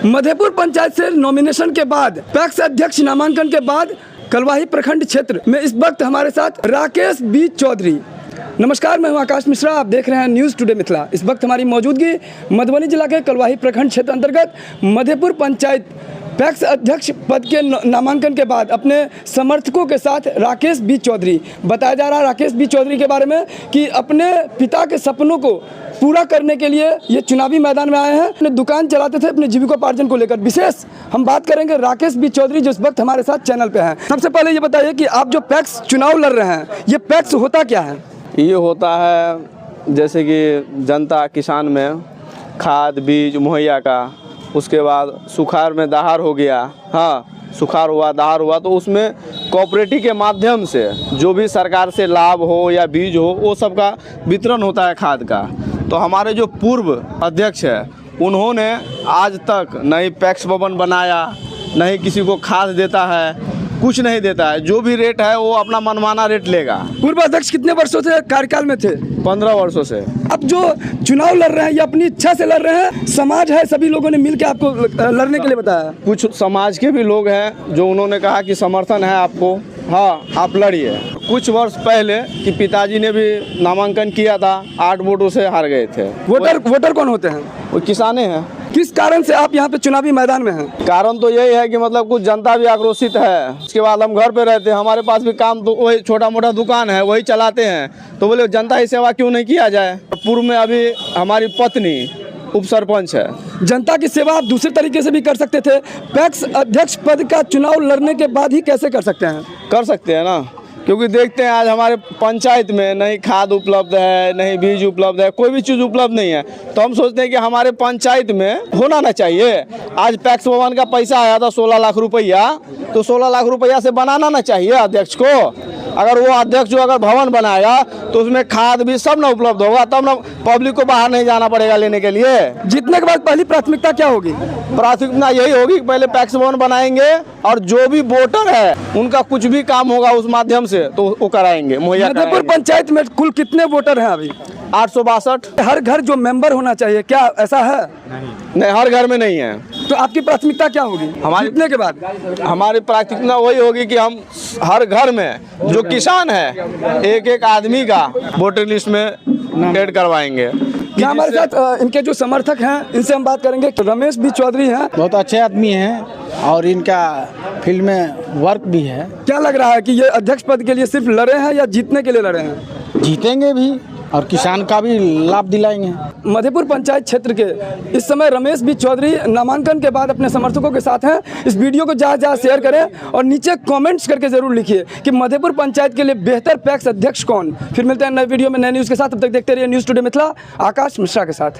मधेपुर पंचायत से नॉमिनेशन के बाद पैक्स अध्यक्ष नामांकन के बाद कलवाही प्रखंड क्षेत्र में इस वक्त हमारे साथ राकेश बी चौधरी। नमस्कार, मैं हूं आकाश मिश्रा, आप देख रहे हैं न्यूज़ टुडे मिथिला। इस वक्त हमारी मौजूदगी मधुबनी जिला के कलवाही प्रखंड क्षेत्र अंतर्गत मधेपुर पंचायत पैक्स अध्यक्ष पद के नामांकन के बाद अपने समर्थकों के साथ राकेश बी चौधरी। बताया जा रहा है राकेश बी चौधरी के बारे में कि अपने पिता के सपनों को पूरा करने के लिए ये चुनावी मैदान में आए हैं। अपने दुकान चलाते थे अपने जीविकोपार्जन को लेकर। विशेष हम बात करेंगे राकेश बी चौधरी जो इस वक्त हमारे साथ चैनल पे हैं। सबसे पहले ये बताइए कि आप जो पैक्स चुनाव लड़ रहे हैं, ये पैक्स होता क्या है? ये होता है जैसे कि जनता किसान में खाद बीज मुहैया का, उसके बाद सुखाड़ में दहाड़ हो गया, हाँ सुखाड़ हुआ दहाड़ हुआ तो उसमें कोऑपरेटिव के माध्यम से जो भी सरकार से लाभ हो या बीज हो वो सब का वितरण होता है खाद का। तो हमारे जो पूर्व अध्यक्ष है उन्होंने आज तक न ही पैक्स भवन बनाया, न ही किसी को खाद देता है, कुछ नहीं देता है। जो भी रेट है वो अपना मनमाना रेट लेगा। पूर्व अध्यक्ष कितने वर्षों से कार्यकाल में थे? 15 वर्षों से। अब जो चुनाव लड़ रहे हैं ये अपनी इच्छा से लड़ रहे हैं, समाज है सभी लोगों ने मिलकर आपको लड़ने के लिए बताया? कुछ समाज के भी लोग हैं जो उन्होंने कहा कि समर्थन है आपको, हाँ आप लड़िए। कुछ वर्ष पहले कि पिताजी ने भी नामांकन किया था, 8 वोटों से हार गए थे। वोटर कौन होते हैं? वो किसाने हैं। किस कारण से आप यहाँ पे चुनावी मैदान में हैं? कारण तो यही है कि मतलब कुछ जनता भी आक्रोशित है। उसके बाद हम घर पे रहते हैं, हमारे पास भी काम तो वही छोटा मोटा दुकान है वही चलाते हैं, तो बोले जनता की सेवा क्यों नहीं किया जाए। पूर्व में अभी हमारी पत्नी उप सरपंच है। जनता की सेवा आप दूसरे तरीके से भी कर सकते थे, पैक्स अध्यक्ष पद का चुनाव लड़ने के बाद ही कैसे कर सकते हैं? कर सकते हैं ना, क्योंकि देखते हैं आज हमारे पंचायत में नहीं खाद उपलब्ध है, नहीं बीज उपलब्ध है, कोई भी चीज़ उपलब्ध नहीं है। तो हम सोचते हैं कि हमारे पंचायत में होना ना चाहिए। आज पैक्स भवन का पैसा आया था 16 लाख रुपया, तो 16 लाख रुपया से बनाना ना चाहिए अध्यक्ष को। अगर वो अध्यक्ष जो अगर भवन बनाएगा तो उसमें खाद भी सब ना उपलब्ध होगा, तब ना पब्लिक को बाहर नहीं जाना पड़ेगा लेने के लिए। जीतने के बाद पहली प्राथमिकता क्या होगी? प्राथमिकता यही होगी कि पहले पैक्स भवन बनाएंगे और जो भी वोटर है उनका कुछ भी काम होगा उस माध्यम से तो वो कराएंगे, मुहैया कराएंगे। मधेपुर पंचायत में कुल कितने वोटर हैं अभी? 862। हर घर जो मेंबर होना चाहिए, क्या ऐसा है? नहीं, हर घर में नहीं है। तो आपकी प्राथमिकता क्या होगी हमारी जीतने के बाद? हमारी प्राथमिकता वही होगी कि हम हर घर में जो किसान है एक एक आदमी का वोटर लिस्ट में ऐड करवाएंगे। क्या हमारे साथ इनके जो समर्थक हैं इनसे हम बात करेंगे। रमेश बी चौधरी हैं, बहुत अच्छे आदमी हैं और इनका फील्ड में वर्क भी है। क्या लग रहा है कि ये अध्यक्ष पद के लिए सिर्फ लड़े हैं या जीतने के लिए लड़े हैं? जीतेंगे भी और किसान का भी लाभ दिलाएंगे। मधेपुर पंचायत क्षेत्र के इस समय रमेश बी चौधरी नामांकन के बाद अपने समर्थकों के साथ हैं। इस वीडियो को जहाँ शेयर करें और नीचे कमेंट्स करके जरूर लिखिए कि मधेपुर पंचायत के लिए बेहतर पैक्स अध्यक्ष कौन। फिर मिलते हैं नए वीडियो में नए न्यूज़ के साथ, तब तक देखते रहिए न्यूज़ टुडे मिथिला, आकाश मिश्रा के साथ।